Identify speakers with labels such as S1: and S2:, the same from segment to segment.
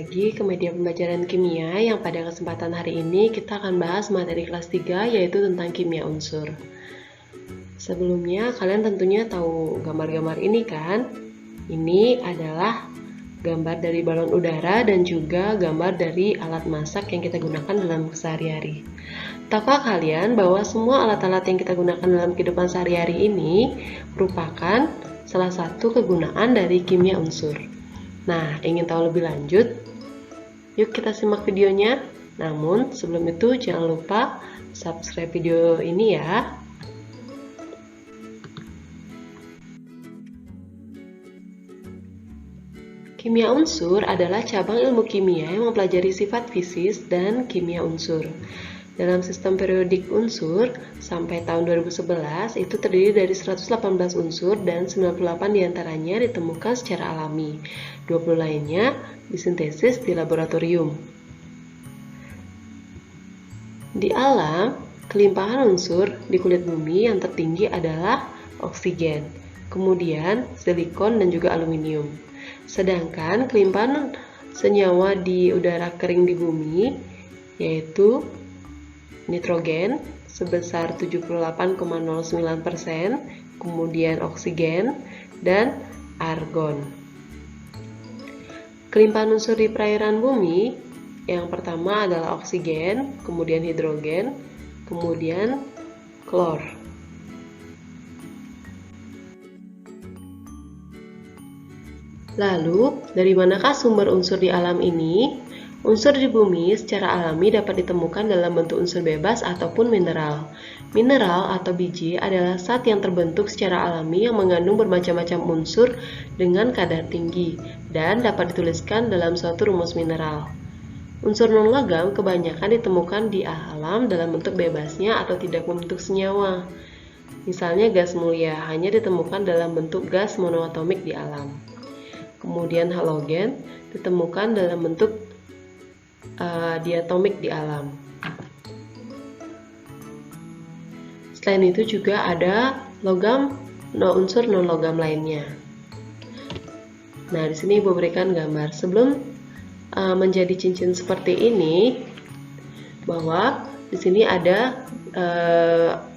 S1: lagi ke media pembelajaran kimia yang pada kesempatan hari ini kita akan bahas materi kelas 3 yaitu tentang kimia unsur. Sebelumnya kalian tentunya tahu gambar-gambar ini kan? Ini adalah gambar dari balon udara dan juga gambar dari alat masak yang kita gunakan dalam sehari-hari. Tahukah kalian bahwa semua alat-alat yang kita gunakan dalam kehidupan sehari-hari ini merupakan salah satu kegunaan dari kimia unsur? Nah, ingin tahu lebih lanjut? Yuk kita simak videonya. Namun, sebelum itu jangan lupa subscribe video ini ya. Kimia unsur adalah cabang ilmu kimia yang mempelajari sifat fisis dan kimia unsur. Dalam sistem periodik unsur, sampai tahun 2011 itu terdiri dari 118 unsur dan 98 diantaranya ditemukan secara alami. 20 lainnya disintesis di laboratorium. Di alam, kelimpahan unsur di kulit bumi yang tertinggi adalah oksigen, kemudian silikon dan juga aluminium. Sedangkan kelimpahan senyawa di udara kering di bumi yaitu nitrogen sebesar 78,09%, kemudian oksigen dan argon. Kelimpahan unsur di perairan bumi yang pertama adalah oksigen, kemudian hidrogen, kemudian klor. Lalu, dari manakah sumber unsur di alam ini? Unsur di bumi secara alami dapat ditemukan dalam bentuk unsur bebas ataupun mineral. Mineral atau biji adalah zat yang terbentuk secara alami yang mengandung bermacam-macam unsur dengan kadar tinggi dan dapat dituliskan dalam suatu rumus mineral. Unsur non-logam kebanyakan ditemukan di alam dalam bentuk bebasnya atau tidak membentuk senyawa. Misalnya gas mulia hanya ditemukan dalam bentuk gas monoatomik di alam. Kemudian halogen ditemukan dalam bentuk diatomik di alam. Selain itu juga ada logam, unsur non-logam lainnya. Nah, di sini Ibu berikan gambar. Sebelum menjadi cincin seperti ini, bahwa di sini ada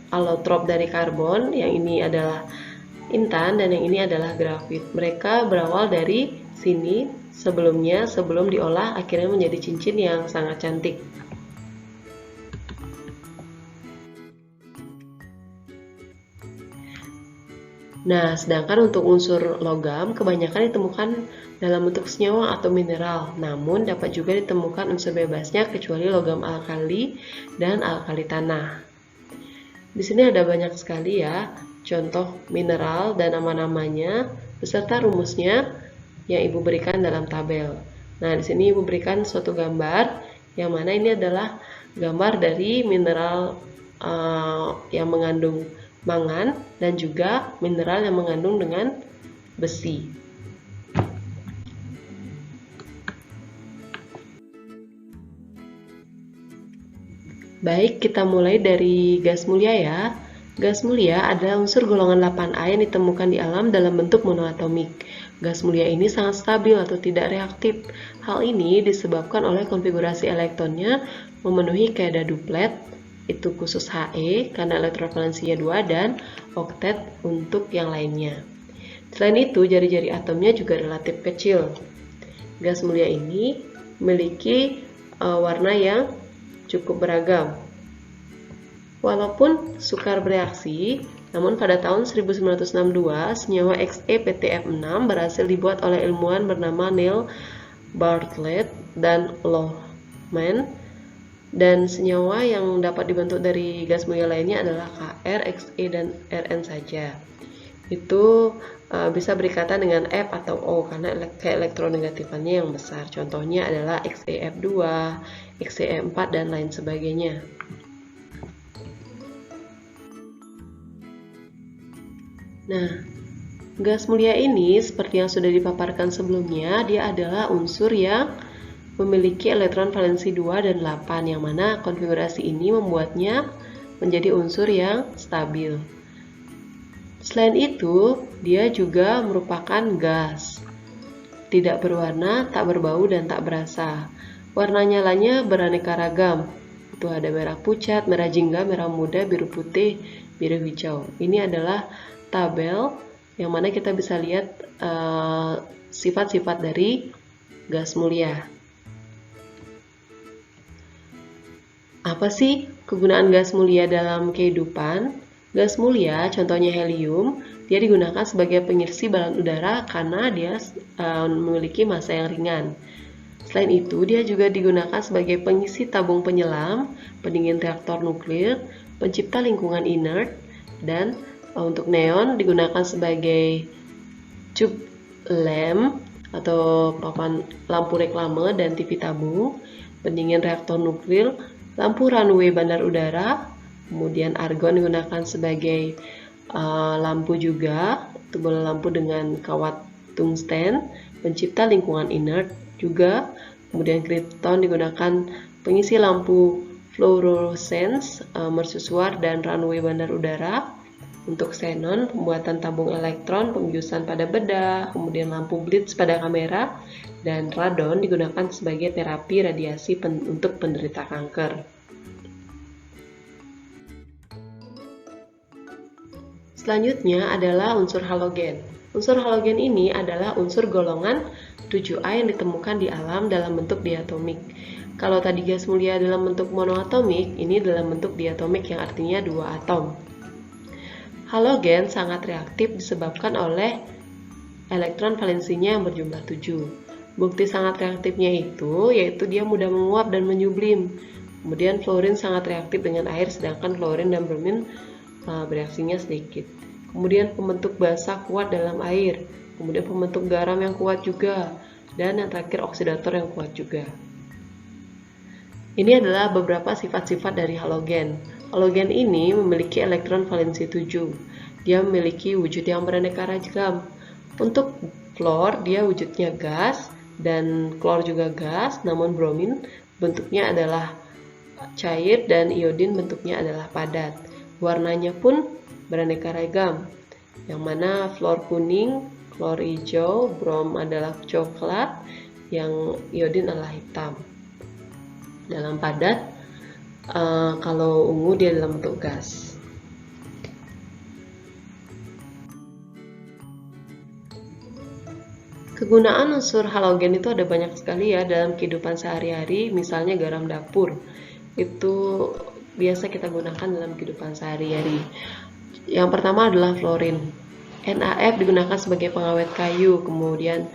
S1: alotrop dari karbon, yang ini adalah intan dan yang ini adalah grafit. Mereka berawal dari sini sebelum diolah akhirnya menjadi cincin yang sangat cantik. Nah, sedangkan untuk unsur logam kebanyakan ditemukan dalam bentuk senyawa atau mineral, namun dapat juga ditemukan unsur bebasnya kecuali logam alkali dan alkali tanah. Di sini ada banyak sekali ya contoh mineral dan nama-namanya beserta rumusnya yang Ibu berikan dalam tabel. Nah, di sini Ibu berikan suatu gambar yang mana ini adalah gambar dari mineral yang mengandung mangan dan juga mineral yang mengandung dengan besi. Baik, kita mulai dari gas mulia ya. Gas mulia adalah unsur golongan 8A yang ditemukan di alam dalam bentuk monoatomik. Gas mulia ini sangat stabil atau tidak reaktif. Hal ini disebabkan oleh konfigurasi elektronnya memenuhi kaidah duplet, itu khusus He karena elektron valensinya 2 dan oktet untuk yang lainnya. Selain itu, jari-jari atomnya juga relatif kecil. Gas mulia ini memiliki warna yang cukup beragam. Walaupun sukar bereaksi, namun pada tahun 1962, senyawa XePtF6 berhasil dibuat oleh ilmuwan bernama Neil Bartlett dan Lohmann, dan senyawa yang dapat dibentuk dari gas mulia lainnya adalah Kr, Xe, dan Rn saja. Itu bisa berikatan dengan F atau O karena keelektronegatifannya yang besar. Contohnya adalah XeF2, Xe4, dan lain sebagainya. Nah, gas mulia ini seperti yang sudah dipaparkan sebelumnya, dia adalah unsur yang memiliki elektron valensi 2 dan 8, yang mana konfigurasi ini membuatnya menjadi unsur yang stabil. Selain itu, dia juga merupakan gas. tidak berwarna, tak berbau, dan tak berasa. Warna nyalanya beraneka ragam. Itu ada merah pucat, merah jingga, merah muda, biru putih, biru hijau. Ini adalah tabel yang mana kita bisa lihat sifat-sifat dari gas mulia. Apa sih kegunaan gas mulia dalam kehidupan? Gas mulia, contohnya helium, dia digunakan sebagai pengisi balon udara karena dia memiliki massa yang ringan. Selain itu, dia juga digunakan sebagai pengisi tabung penyelam, pendingin reaktor nuklir, pencipta lingkungan inert, dan untuk neon digunakan sebagai tube lamp atau papan lampu reklame dan TV tabung, pendingin reaktor nuklir, lampu runway bandar udara, kemudian argon digunakan sebagai lampu juga, itu bola lampu dengan kawat tungsten, pencipta lingkungan inert juga, kemudian krypton digunakan pengisi lampu fluorescence, mercusuar, dan runway bandar udara. Untuk xenon, pembuatan tabung elektron, pembiusan pada bedah, kemudian lampu blitz pada kamera, dan radon digunakan sebagai terapi radiasi untuk penderita kanker. Selanjutnya adalah unsur halogen. Unsur halogen ini adalah unsur golongan 7A yang ditemukan di alam dalam bentuk diatomik. Kalau tadi gas mulia dalam bentuk monoatomik, ini dalam bentuk diatomik yang artinya 2 atom. Halogen sangat reaktif disebabkan oleh elektron valensinya yang berjumlah 7. Bukti sangat reaktifnya yaitu dia mudah menguap dan menyublim. Kemudian fluorin sangat reaktif dengan air, sedangkan klorin dan bromin bereaksinya sedikit. Kemudian pembentuk basa kuat dalam air. Kemudian pembentuk garam yang kuat juga. Dan yang terakhir oksidator yang kuat juga. Ini adalah beberapa sifat-sifat dari halogen. Halogen ini memiliki elektron valensi 7. Dia memiliki wujud yang beraneka ragam. Untuk klor, dia wujudnya gas, dan klor juga gas, namun bromin bentuknya adalah cair dan iodin bentuknya adalah padat. Warnanya pun beraneka ragam, yang mana fluor kuning, klor hijau, brom adalah coklat, yang iodin adalah hitam. Dalam padat, kalau ungu dia dalam bentuk gas. Kegunaan unsur halogen itu ada banyak sekali ya dalam kehidupan sehari-hari, misalnya garam dapur. Itu biasa kita gunakan dalam kehidupan sehari-hari. Yang pertama adalah fluorin. NaF digunakan sebagai pengawet kayu, kemudian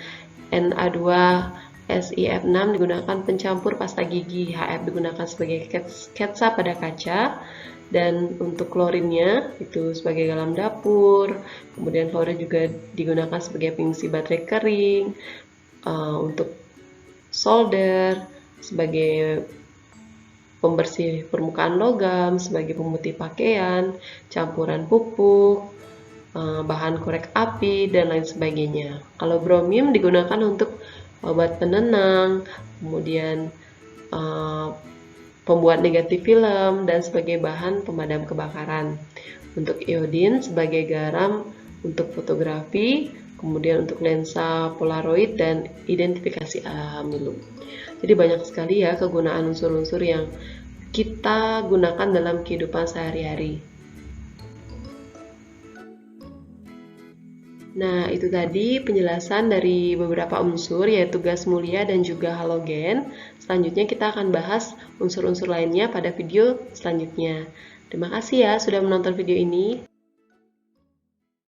S1: Na2SiF6 digunakan pencampur pasta gigi, HF digunakan sebagai sketsa pada kaca, dan untuk klorinnya itu sebagai garam dapur. Kemudian fluorin juga digunakan sebagai pengisi baterai kering, untuk solder, sebagai pembersih permukaan logam, sebagai pemutih pakaian, campuran pupuk, bahan korek api, dan lain sebagainya. Kalau bromim digunakan untuk obat penenang, kemudian pembuat negatif film, dan sebagai bahan pemadam kebakaran. Untuk iodin sebagai garam untuk fotografi, kemudian untuk lensa polaroid dan identifikasi amilo. Jadi banyak sekali ya kegunaan unsur-unsur yang kita gunakan dalam kehidupan sehari-hari. Nah, itu tadi penjelasan dari beberapa unsur, yaitu gas mulia dan juga halogen. Selanjutnya kita akan bahas unsur-unsur lainnya pada video selanjutnya. Terima kasih ya sudah menonton video ini.